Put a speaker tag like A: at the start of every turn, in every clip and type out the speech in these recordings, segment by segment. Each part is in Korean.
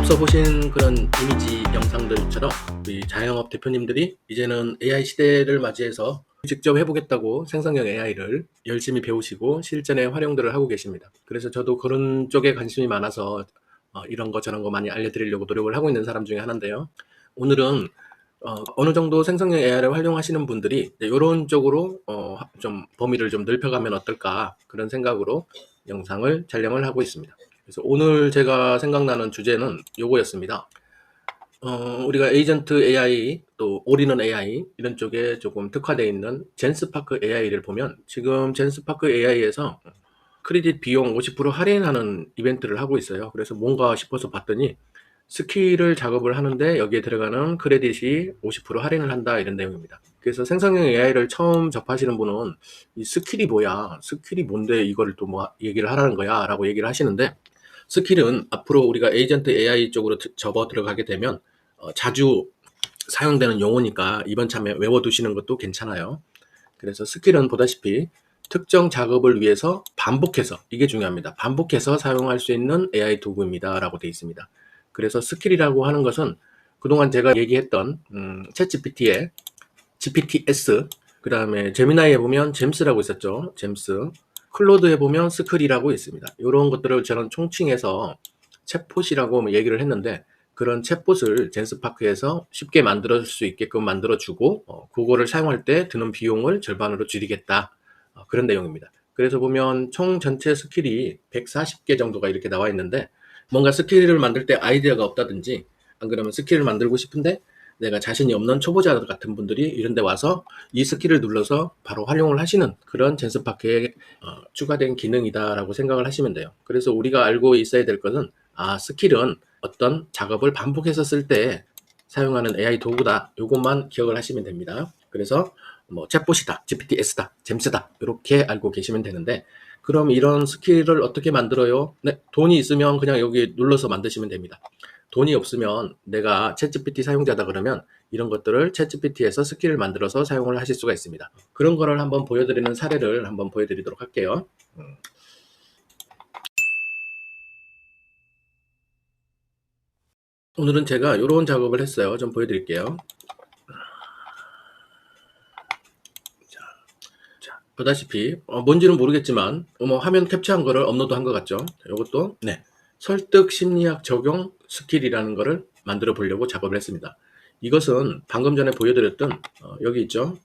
A: 앞서 보신 그런 이미지 영상들처럼 이 자영업 대표님들이 이제는 AI 시대를 맞이해서 직접 해보겠다고 생성형 AI를 열심히 배우시고 실전에 활용들을 하고 계십니다. 그래서 저도 그런 쪽에 관심이 많아서 이런 거 저런 거 많이 알려드리려고 노력을 하고 있는 사람 중에 하나인데요. 오늘은 어느 정도 생성형 AI를 활용하시는 분들이 이런 쪽으로 좀 범위를 좀 넓혀가면 어떨까 그런 생각으로 영상을 촬영을 하고 있습니다. 그래서 오늘 제가 생각나는 주제는 요거였습니다. 우리가 에이전트 AI 또 올인원 AI 이런 쪽에 조금 특화되어 있는 젠스파크 AI를 보면 지금 젠스파크 AI에서 크레딧 비용 50% 할인하는 이벤트를 하고 있어요. 그래서 뭔가 싶어서 봤더니 스킬을 작업을 하는데 여기에 들어가는 크레딧이 50% 할인을 한다 이런 내용입니다. 그래서 생성형 AI를 처음 접하시는 분은 이 스킬이 뭐야? 스킬이 뭔데 이거를 또 뭐 얘기를 하라는 거야? 라고 얘기를 하시는데 스킬은 앞으로 우리가 에이전트 AI 쪽으로 접어 들어가게 되면 자주 사용되는 용어니까 이번 참에 외워두시는 것도 괜찮아요. 그래서 스킬은 보다시피 특정 작업을 위해서 반복해서, 이게 중요합니다. 반복해서 사용할 수 있는 AI 도구입니다 라고 되어 있습니다. 그래서 스킬이라고 하는 것은 그동안 제가 얘기했던 챗GPT의 GPTS, 그 다음에 제미나이에 보면 잼스라고 있었죠. 잼스. 클로드에 보면 스클이라고 있습니다. 이런 것들을 저는 총칭해서 챗봇이라고 얘기를 했는데 그런 챗봇을 젠스파크에서 쉽게 만들 수 있게끔 만들어주고 그거를 사용할 때 드는 비용을 절반으로 줄이겠다. 그런 내용입니다. 그래서 보면 총 전체 스킬이 140개 정도가 이렇게 나와 있는데 뭔가 스킬을 만들 때 아이디어가 없다든지 안 그러면 스킬을 만들고 싶은데 내가 자신이 없는 초보자 같은 분들이 이런 데 와서 이 스킬을 눌러서 바로 활용을 하시는 그런 젠스파크에 추가된 기능이다라고 생각을 하시면 돼요. 그래서 우리가 알고 있어야 될 것은 스킬은 어떤 작업을 반복해서 쓸 때 사용하는 AI 도구다. 이것만 기억을 하시면 됩니다. 그래서 뭐 챗봇이다, GPTS다, 잼스다 이렇게 알고 계시면 되는데 그럼 이런 스킬을 어떻게 만들어요? 네, 돈이 있으면 그냥 여기 눌러서 만드시면 됩니다. 돈이 없으면 내가 챗GPT 사용자다 그러면 이런 것들을 챗GPT에서 스킬을 만들어서 사용을 하실 수가 있습니다. 그런 거를 한번 보여드리는 사례를 한번 보여드리도록 할게요. 오늘은 제가 이런 작업을 했어요. 좀 보여드릴게요. 자, 보다시피 뭔지는 모르겠지만 뭐 화면 캡처한 거를 업로드한 것 같죠. 이것도 네, 설득 심리학 적용 스킬이라는 거를 만들어 보려고 작업을 했습니다. 이것은 방금 전에 보여드렸던 여기 있죠.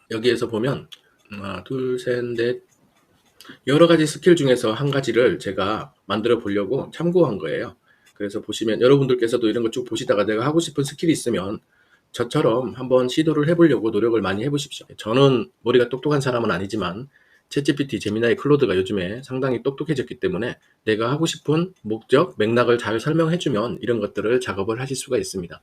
A: 여기에서 보면 하나, 둘, 셋, 넷 여러 가지 스킬 중에서 한 가지를 제가 만들어 보려고 참고한 거예요. 그래서 보시면 여러분들께서도 이런 거 쭉 보시다가 내가 하고 싶은 스킬이 있으면 저처럼 한번 시도를 해보려고 노력을 많이 해보십시오. 저는 머리가 똑똑한 사람은 아니지만 챗GPT, 제미나이, 클로드가 요즘에 상당히 똑똑해졌기 때문에 내가 하고 싶은 목적, 맥락을 잘 설명해주면 이런 것들을 작업을 하실 수가 있습니다.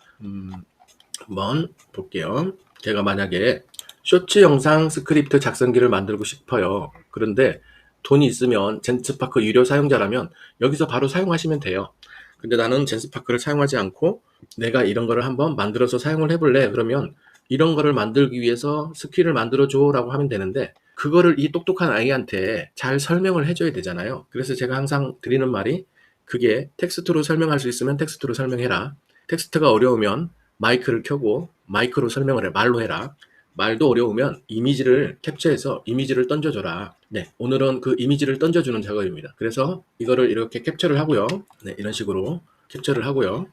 A: 한번 볼게요. 제가 만약에 쇼츠 영상 스크립트 작성기를 만들고 싶어요. 그런데 돈이 있으면 젠스파크 유료 사용자라면 여기서 바로 사용하시면 돼요. 근데 나는 젠스파크를 사용하지 않고 내가 이런 거를 한번 만들어서 사용을 해볼래. 그러면 이런 거를 만들기 위해서 스킬을 만들어줘 라고 하면 되는데 그거를 이 똑똑한 아이한테 잘 설명을 해줘야 되잖아요. 그래서 제가 항상 드리는 말이 그게 텍스트로 설명할 수 있으면 텍스트로 설명해라. 텍스트가 어려우면 마이크를 켜고 마이크로 설명을 해. 말로 해라. 말도 어려우면 이미지를 캡처해서 이미지를 던져줘라. 네, 오늘은 그 이미지를 던져주는 작업입니다. 그래서 이거를 이렇게 캡처를 하고요. 네, 이런 식으로 capture를 하고요.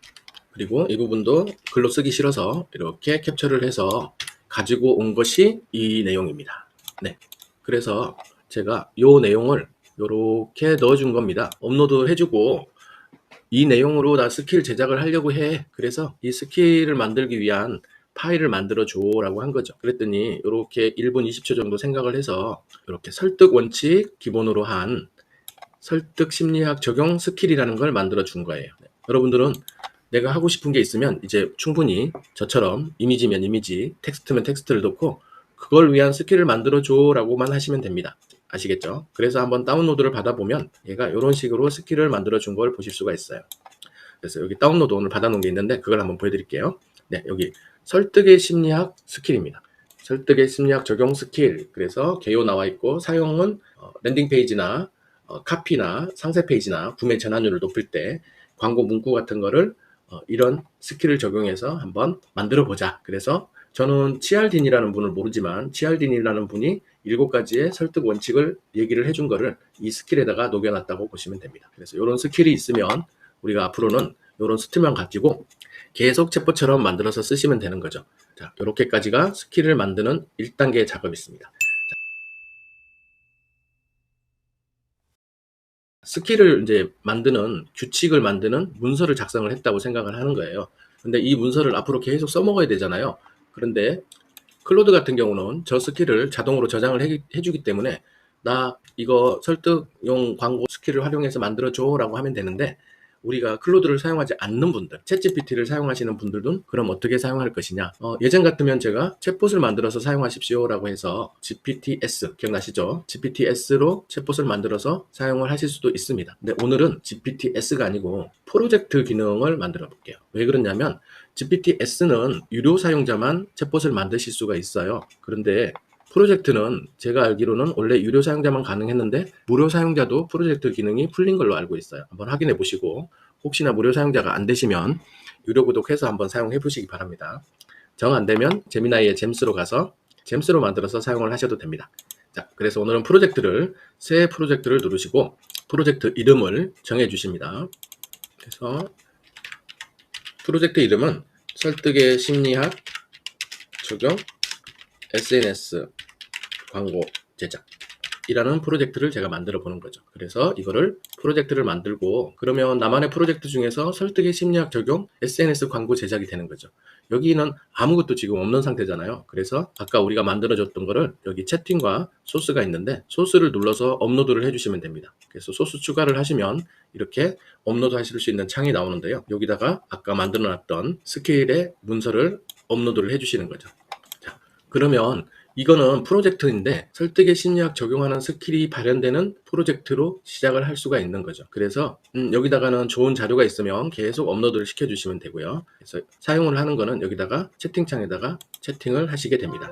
A: 그리고 이 부분도 글로 쓰기 싫어서 이렇게 캡처를 해서 가지고 온 것이 이 내용입니다. 네, 그래서 제가 이 내용을 이렇게 넣어준 겁니다. 업로드 해주고 이 내용으로 나 스킬 제작을 하려고 해. 그래서 이 스킬을 만들기 위한 파일을 만들어 줘 라고 한 거죠. 그랬더니 이렇게 1분 20초 정도 생각을 해서 이렇게 설득 원칙 기본으로 한 설득 심리학 적용 스킬이라는 걸 만들어 준 거예요. 여러분들은 내가 하고 싶은 게 있으면 이제 충분히 저처럼 이미지면 이미지, 텍스트면 텍스트를 넣고 그걸 위한 스킬을 만들어 줘 라고만 하시면 됩니다. 아시겠죠? 그래서 한번 다운로드를 받아보면 얘가 이런 식으로 스킬을 만들어 준 걸 보실 수가 있어요. 그래서 여기 다운로드 오늘 받아놓은 게 있는데 그걸 한번 보여드릴게요. 네, 여기 설득의 심리학 스킬입니다. 설득의 심리학 적용 스킬. 그래서 개요 나와 있고 사용은 랜딩 페이지나 카피나 상세 페이지나 구매 전환율을 높일 때 광고 문구 같은 거를 이런 스킬을 적용해서 한번 만들어 보자. 그래서 저는 치알딘이라는 분을 모르지만 치알딘이라는 분이 7가지의 설득 원칙을 얘기를 해준 거를 이 스킬에다가 녹여놨다고 보시면 됩니다. 그래서 이런 스킬이 있으면 우리가 앞으로는 이런 스킬만 가지고 계속 챗봇처럼 만들어서 쓰시면 되는 거죠. 자, 이렇게까지가 스킬을 만드는 1단계 작업이 있습니다. 스킬을 이제 만드는 규칙을 만드는 문서를 작성을 했다고 생각을 하는 거예요. 근데 이 문서를 앞으로 계속 써먹어야 되잖아요. 그런데 클로드 같은 경우는 저 스킬을 자동으로 저장을 해주기 때문에 나 이거 설득용 광고 스킬을 활용해서 만들어줘 라고 하면 되는데, 우리가 클로드를 사용하지 않는 분들, 챗GPT를 사용하시는 분들은 그럼 어떻게 사용할 것이냐. 예전 같으면 제가 챗봇을 만들어서 사용하십시오 라고 해서 GPTS 기억나시죠? GPTS로 챗봇을 만들어서 사용을 하실 수도 있습니다. 근데 오늘은 GPTS가 아니고 프로젝트 기능을 만들어 볼게요. 왜 그러냐면 GPTS는 유료 사용자만 챗봇을 만드실 수가 있어요. 그런데 프로젝트는 제가 알기로는 원래 유료 사용자만 가능했는데 무료 사용자도 프로젝트 기능이 풀린 걸로 알고 있어요. 한번 확인해 보시고 혹시나 무료 사용자가 안 되시면 유료 구독해서 한번 사용해 보시기 바랍니다. 정 안 되면 제미나이의 잼스로 가서 잼스로 만들어서 사용을 하셔도 됩니다. 자, 그래서 오늘은 새 프로젝트를 누르시고 프로젝트 이름을 정해 주십니다. 그래서 프로젝트 이름은 설득의 심리학 적용 SNS 광고 제작이라는 프로젝트를 제가 만들어 보는 거죠. 그래서 이거를 프로젝트를 만들고 그러면 나만의 프로젝트 중에서 설득의 심리학 적용 SNS 광고 제작이 되는 거죠. 여기는 아무것도 지금 없는 상태잖아요. 그래서 아까 우리가 만들어 줬던 거를 여기 채팅과 소스가 있는데 소스를 눌러서 업로드를 해주시면 됩니다. 그래서 소스 추가를 하시면 이렇게 업로드 하실 수 있는 창이 나오는데요. 여기다가 아까 만들어 놨던 스케일의 문서를 업로드를 해주시는 거죠. 자, 그러면 이거는 프로젝트인데 설득의 심리학 적용하는 스킬이 발현되는 프로젝트로 시작을 할 수가 있는 거죠. 그래서 여기다가는 좋은 자료가 있으면 계속 업로드를 시켜주시면 되고요. 그래서 사용을 하는 거는 여기다가 채팅창에다가 채팅을 하시게 됩니다.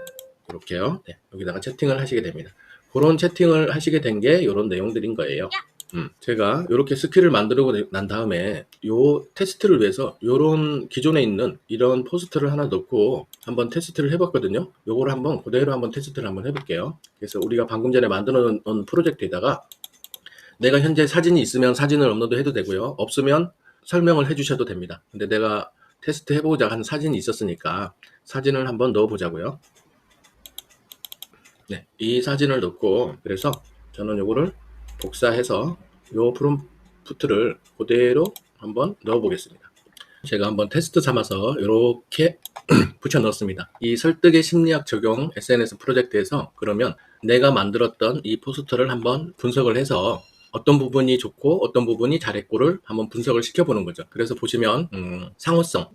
A: 이렇게요. 네, 여기다가 채팅을 하시게 됩니다. 그런 채팅을 하시게 된 게 이런 내용들인 거예요. 제가 이렇게 스킬을 만들고 난 다음에 요 테스트를 위해서 요런 기존에 있는 이런 포스트를 하나 넣고 한번 테스트를 해봤거든요. 요거를 한번 그대로 한번 테스트를 한번 해볼게요. 그래서 우리가 방금 전에 만들어 놓은 프로젝트에다가 내가 현재 사진이 있으면 사진을 업로드 해도 되고요. 없으면 설명을 해주셔도 됩니다. 근데 내가 테스트 해보자 하는 사진이 있었으니까 사진을 한번 넣어 보자고요. 네, 이 사진을 넣고 그래서 저는 요거를 복사해서 요 프롬프트를 그대로 한번 넣어 보겠습니다. 제가 한번 테스트 삼아서 이렇게 붙여 넣었습니다. 이 설득의 심리학 적용 SNS 프로젝트에서 그러면 내가 만들었던 이 포스터를 한번 분석을 해서 어떤 부분이 좋고 어떤 부분이 잘했고를 한번 분석을 시켜보는 거죠. 그래서 보시면 상호성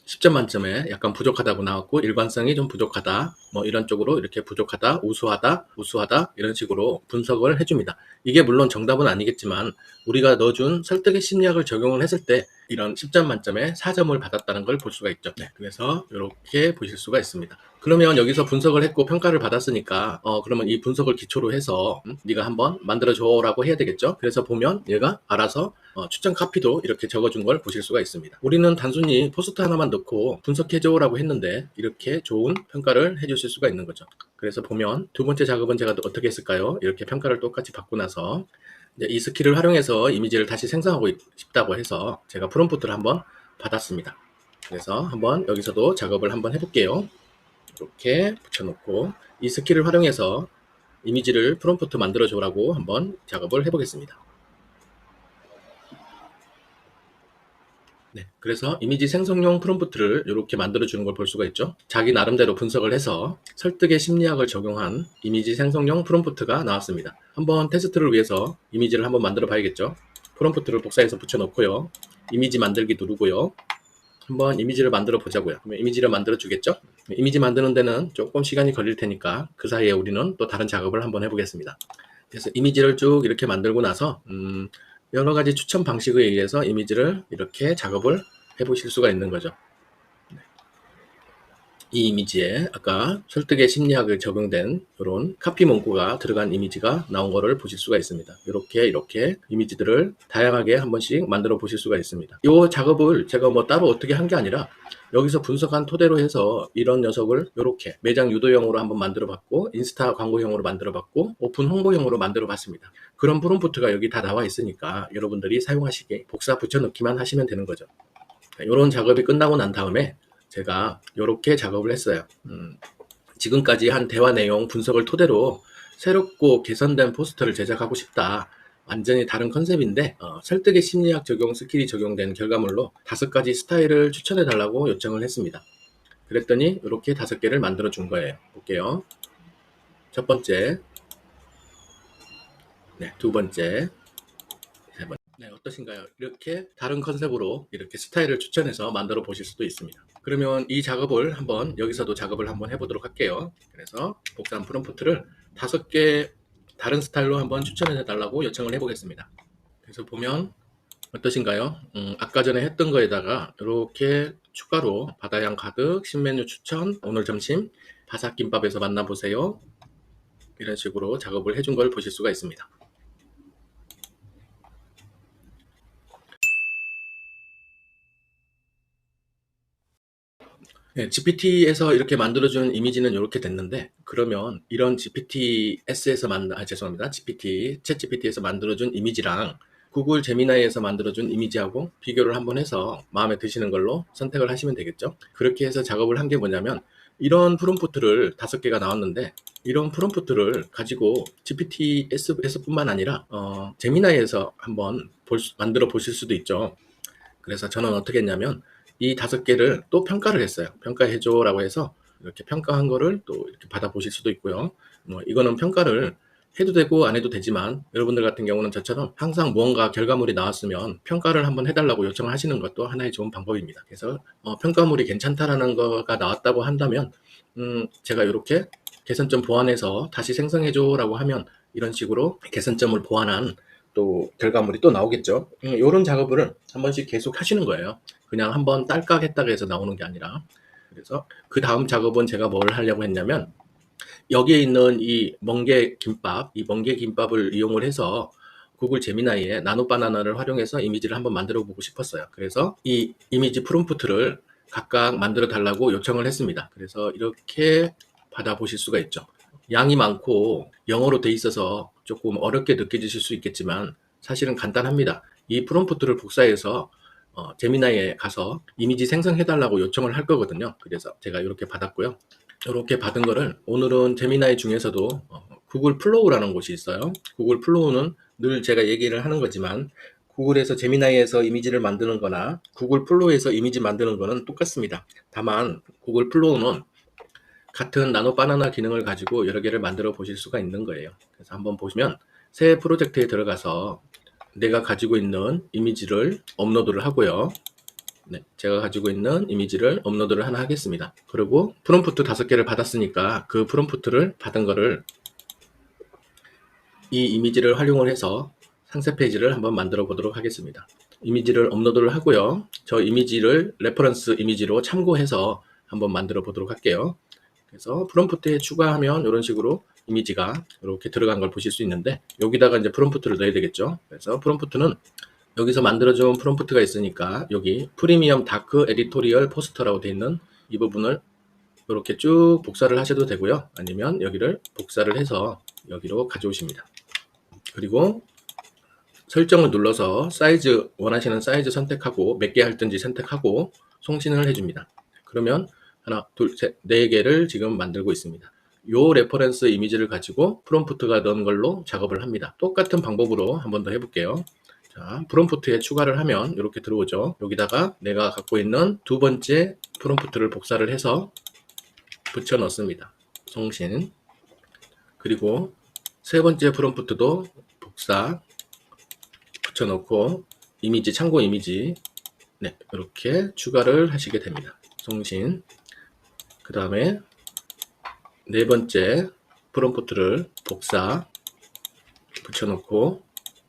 A: 10점 만점에 약간 부족하다고 나왔고 일관성이 좀 부족하다 뭐 이런 쪽으로 이렇게 부족하다 우수하다 이런 식으로 분석을 해줍니다. 이게 물론 정답은 아니겠지만 우리가 넣어준 설득의 심리학을 적용을 했을 때 이런 10점 만점에 4점을 받았다는 걸 볼 수가 있죠. 네, 그래서 이렇게 보실 수가 있습니다. 그러면 여기서 분석을 했고 평가를 받았으니까 그러면 이 분석을 기초로 해서 네가 한번 만들어줘 라고 해야 되겠죠. 그래서 보면 얘가 알아서 추천 카피도 이렇게 적어준 걸 보실 수가 있습니다. 우리는 단순히 포스트 하나만 넣고 분석해줘 라고 했는데 이렇게 좋은 평가를 해주실 수가 있는 거죠. 그래서 보면 두 번째 작업은 제가 어떻게 했을까요? 이렇게 평가를 똑같이 받고 나서 이제 이 스킬을 활용해서 이미지를 다시 생성하고 싶다고 해서 제가 프롬프트를 한번 받았습니다. 그래서 한번 여기서도 작업을 한번 해볼게요. 이렇게 붙여놓고 이 스킬을 활용해서 이미지를 프롬프트 만들어줘라고 한번 작업을 해보겠습니다. 네, 그래서 이미지 생성용 프롬프트를 이렇게 만들어주는 걸 볼 수가 있죠. 자기 나름대로 분석을 해서 설득의 심리학을 적용한 이미지 생성용 프롬프트가 나왔습니다. 한번 테스트를 위해서 이미지를 한번 만들어 봐야겠죠. 프롬프트를 복사해서 붙여놓고요. 이미지 만들기 누르고요. 한번 이미지를 만들어 보자고요. 그러면 이미지를 만들어 주겠죠. 이미지 만드는 데는 조금 시간이 걸릴 테니까 그 사이에 우리는 또 다른 작업을 한번 해보겠습니다. 그래서 이미지를 쭉 이렇게 만들고 나서 여러 가지 추천 방식에 의해서 이미지를 이렇게 작업을 해보실 수가 있는 거죠. 이 이미지에 아까 설득의 심리학을 적용된 이런 카피 문구가 들어간 이미지가 나온 거를 보실 수가 있습니다. 이렇게 이미지들을 다양하게 한 번씩 만들어 보실 수가 있습니다. 이 작업을 제가 뭐 따로 어떻게 한 게 아니라 여기서 분석한 토대로 해서 이런 녀석을 이렇게 매장 유도형으로 한번 만들어 봤고, 인스타 광고형으로 만들어 봤고, 오픈 홍보형으로 만들어 봤습니다. 그런 프롬프트가 여기 다 나와 있으니까 여러분들이 사용하시기에 복사 붙여넣기만 하시면 되는 거죠. 이런 작업이 끝나고 난 다음에 제가 이렇게 작업을 했어요. 지금까지 한 대화 내용 분석을 토대로 새롭고 개선된 포스터를 제작하고 싶다. 완전히 다른 컨셉인데 설득의 심리학 적용 스킬이 적용된 결과물로 5가지 스타일을 추천해 달라고 요청을 했습니다. 그랬더니 이렇게 5개를 만들어 준 거예요. 볼게요. 첫 번째, 두 번째, 세 번째. 어떠신가요? 이렇게 다른 컨셉으로 이렇게 스타일을 추천해서 만들어 보실 수도 있습니다. 그러면 이 작업을 한번 여기서도 작업을 한번 해보도록 할게요. 그래서 복사한 프롬프트를 5개 다른 스타일로 한번 추천해 달라고 요청을 해보겠습니다. 그래서 보면 어떠신가요? 아까 전에 했던 거에다가 이렇게 추가로 바다향 가득 신메뉴 추천, 오늘 점심 바삭김밥에서 만나보세요. 이런 식으로 작업을 해준 걸 보실 수가 있습니다. GPT에서 이렇게 만들어준 이미지는 이렇게 됐는데, 그러면 이런 GPTS에서 죄송합니다. 챗 GPT에서 만들어준 이미지랑 구글 제미나이에서 만들어준 이미지하고 비교를 한번 해서 마음에 드시는 걸로 선택을 하시면 되겠죠. 그렇게 해서 작업을 한 게 뭐냐면, 이런 프롬프트를 5개가 나왔는데, 이런 프롬프트를 가지고 GPTS뿐만 아니라 제미나이에서 한번 만들어 보실 수도 있죠. 그래서 저는 어떻게 했냐면 이 5개를 또 평가를 했어요. 평가해줘라고 해서 이렇게 평가한 거를 또 이렇게 받아보실 수도 있고요. 뭐 이거는 평가를 해도 되고 안 해도 되지만 여러분들 같은 경우는 저처럼 항상 무언가 결과물이 나왔으면 평가를 한번 해달라고 요청을 하시는 것도 하나의 좋은 방법입니다. 그래서 평가물이 괜찮다라는 거가 나왔다고 한다면 제가 이렇게 개선점 보완해서 다시 생성해줘라고 하면 이런 식으로 개선점을 보완한 또 결과물이 또 나오겠죠. 이런 작업을 한 번씩 계속 하시는 거예요. 그냥 한번 딸깍 했다가 해서 나오는 게 아니라. 그래서 그 다음 작업은 제가 뭘 하려고 했냐면 여기에 있는 이 멍게 김밥을 이용을 해서 구글 제미나이에 나노바나나를 활용해서 이미지를 한번 만들어 보고 싶었어요. 그래서 이 이미지 프롬프트를 각각 만들어 달라고 요청을 했습니다. 그래서 이렇게 받아보실 수가 있죠. 양이 많고 영어로 돼 있어서 조금 어렵게 느껴지실 수 있겠지만 사실은 간단합니다. 이 프롬프트를 복사해서 제미나이에 가서 이미지 생성해달라고 요청을 할 거거든요. 그래서 제가 이렇게 받았고요. 이렇게 받은 거를 오늘은 제미나이 중에서도 구글 플로우라는 곳이 있어요. 구글 플로우는 늘 제가 얘기를 하는 거지만 구글에서 제미나이에서 이미지를 만드는 거나 구글 플로우에서 이미지 만드는 거는 똑같습니다. 다만 구글 플로우는 같은 나노 바나나 기능을 가지고 여러 개를 만들어 보실 수가 있는 거예요. 그래서 한번 보시면 새 프로젝트에 들어가서 내가 가지고 있는 이미지를 업로드를 하고요. 제가 가지고 있는 이미지를 업로드를 하나 하겠습니다. 그리고 프롬프트 5개를 받았으니까 그 프롬프트를 받은 거를 이 이미지를 활용을 해서 상세 페이지를 한번 만들어 보도록 하겠습니다. 이미지를 업로드를 하고요. 저 이미지를 레퍼런스 이미지로 참고해서 한번 만들어 보도록 할게요. 그래서 프롬프트에 추가하면 이런 식으로 이미지가 이렇게 들어간 걸 보실 수 있는데 여기다가 이제 프롬프트를 넣어야 되겠죠. 그래서 프롬프트는 여기서 만들어준 프롬프트가 있으니까 여기 프리미엄 다크 에디토리얼 포스터라고 되어 있는 이 부분을 이렇게 쭉 복사를 하셔도 되고요. 아니면 여기를 복사를 해서 여기로 가져오십니다. 그리고 설정을 눌러서 사이즈 원하시는 사이즈 선택하고 몇 개 할든지 선택하고 송신을 해줍니다. 그러면 하나, 둘, 셋, 4개를 지금 만들고 있습니다. 요 레퍼런스 이미지를 가지고 프롬프트가 넣은 걸로 작업을 합니다. 똑같은 방법으로 한 번 더 해볼게요. 자, 프롬프트에 추가를 하면 이렇게 들어오죠. 여기다가 내가 갖고 있는 2번째 프롬프트를 복사를 해서 붙여 넣습니다. 송신. 그리고 3번째 프롬프트도 복사 붙여 넣고 이미지, 참고 이미지 이렇게 추가를 하시게 됩니다. 송신. 그 다음에 4번째 프롬프트를 복사 붙여놓고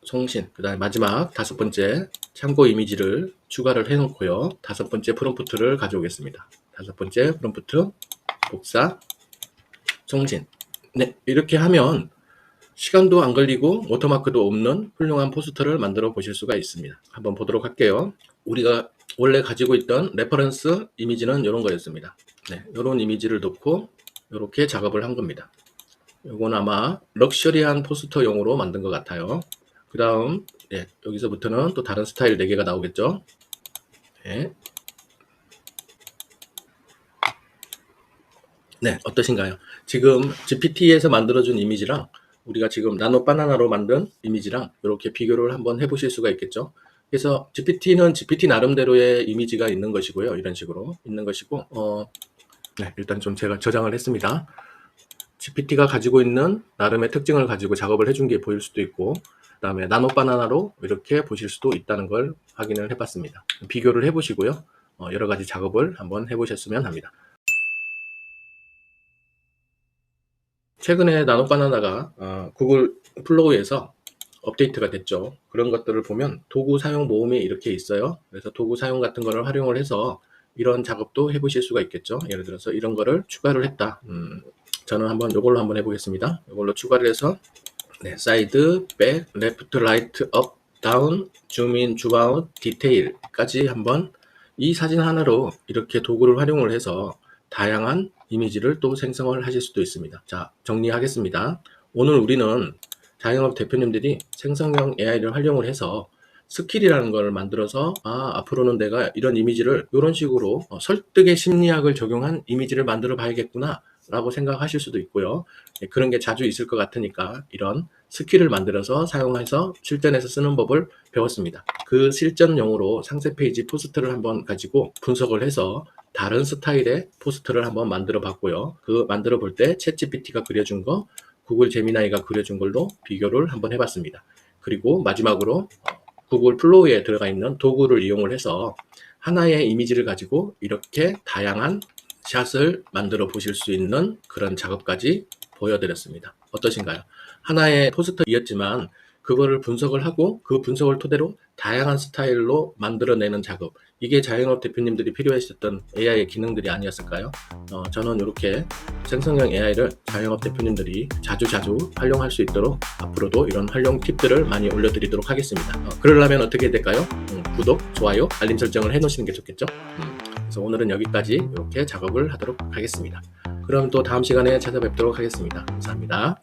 A: 송신. 그 다음에 마지막 5번째 참고 이미지를 추가를 해놓고요. 5번째 프롬프트를 가져오겠습니다. 5번째 프롬프트 복사, 송진. 네, 이렇게 하면 시간도 안 걸리고 워터마크도 없는 훌륭한 포스터를 만들어 보실 수가 있습니다. 한번 보도록 할게요. 우리가 원래 가지고 있던 레퍼런스 이미지는 이런 거였습니다. 네, 이런 이미지를 넣고 이렇게 작업을 한 겁니다. 이건 아마 럭셔리한 포스터용으로 만든 것 같아요. 그 다음 여기서부터는 또 다른 스타일 4개가 나오겠죠. 네. 네, 어떠신가요? 지금 GPT에서 만들어준 이미지랑 우리가 지금 나노 바나나로 만든 이미지랑 이렇게 비교를 한번 해보실 수가 있겠죠. 그래서 GPT는 GPT 나름대로의 이미지가 있는 것이고요. 이런 식으로 있는 것이고, 네, 일단 좀 제가 저장을 했습니다. GPT가 가지고 있는 나름의 특징을 가지고 작업을 해준 게 보일 수도 있고, 그 다음에 나노 바나나로 이렇게 보실 수도 있다는 걸 확인을 해봤습니다. 비교를 해보시고요. 여러 가지 작업을 한번 해보셨으면 합니다. 최근에 나노 바나나가 구글 플로우에서 업데이트가 됐죠. 그런 것들을 보면 도구 사용 모음이 이렇게 있어요. 그래서 도구 사용 같은 거를 활용을 해서 이런 작업도 해보실 수가 있겠죠. 예를 들어서 이런 거를 추가를 했다. 저는 한번 이걸로 한번 해보겠습니다. 이걸로 추가를 해서 사이드, 백, 레프트, 라이트, 업, 다운, 줌인, 줌아웃, 디테일까지 한번 이 사진 하나로 이렇게 도구를 활용을 해서 다양한 이미지를 또 생성을 하실 수도 있습니다. 자, 정리하겠습니다. 오늘 우리는 자영업 대표님들이 생성형 AI를 활용을 해서 스킬이라는 걸 만들어서 앞으로는 내가 이런 이미지를 이런 식으로 설득의 심리학을 적용한 이미지를 만들어 봐야겠구나 라고 생각하실 수도 있고요. 그런 게 자주 있을 것 같으니까 이런 스킬을 만들어서 사용해서 실전에서 쓰는 법을 배웠습니다. 그 실전용으로 상세 페이지 포스터를 한번 가지고 분석을 해서 다른 스타일의 포스터를 한번 만들어 봤고요. 그 만들어 볼 때 챗GPT가 그려준 거, 구글 제미나이가 그려준 걸로 비교를 한번 해봤습니다. 그리고 마지막으로 구글 플로우에 들어가 있는 도구를 이용을 해서 하나의 이미지를 가지고 이렇게 다양한 샷을 만들어 보실 수 있는 그런 작업까지 보여드렸습니다. 어떠신가요? 하나의 포스터이었지만 그거를 분석을 하고 그 분석을 토대로 다양한 스타일로 만들어내는 작업, 이게 자영업 대표님들이 필요하셨던 AI의 기능들이 아니었을까요? 저는 이렇게 생성형 AI를 자영업 대표님들이 자주 활용할 수 있도록 앞으로도 이런 활용 팁들을 많이 올려드리도록 하겠습니다. 그러려면 어떻게 될까요? 구독, 좋아요, 알림 설정을 해놓으시는 게 좋겠죠? 그래서 오늘은 여기까지 이렇게 작업을 하도록 하겠습니다. 그럼 또 다음 시간에 찾아뵙도록 하겠습니다. 감사합니다.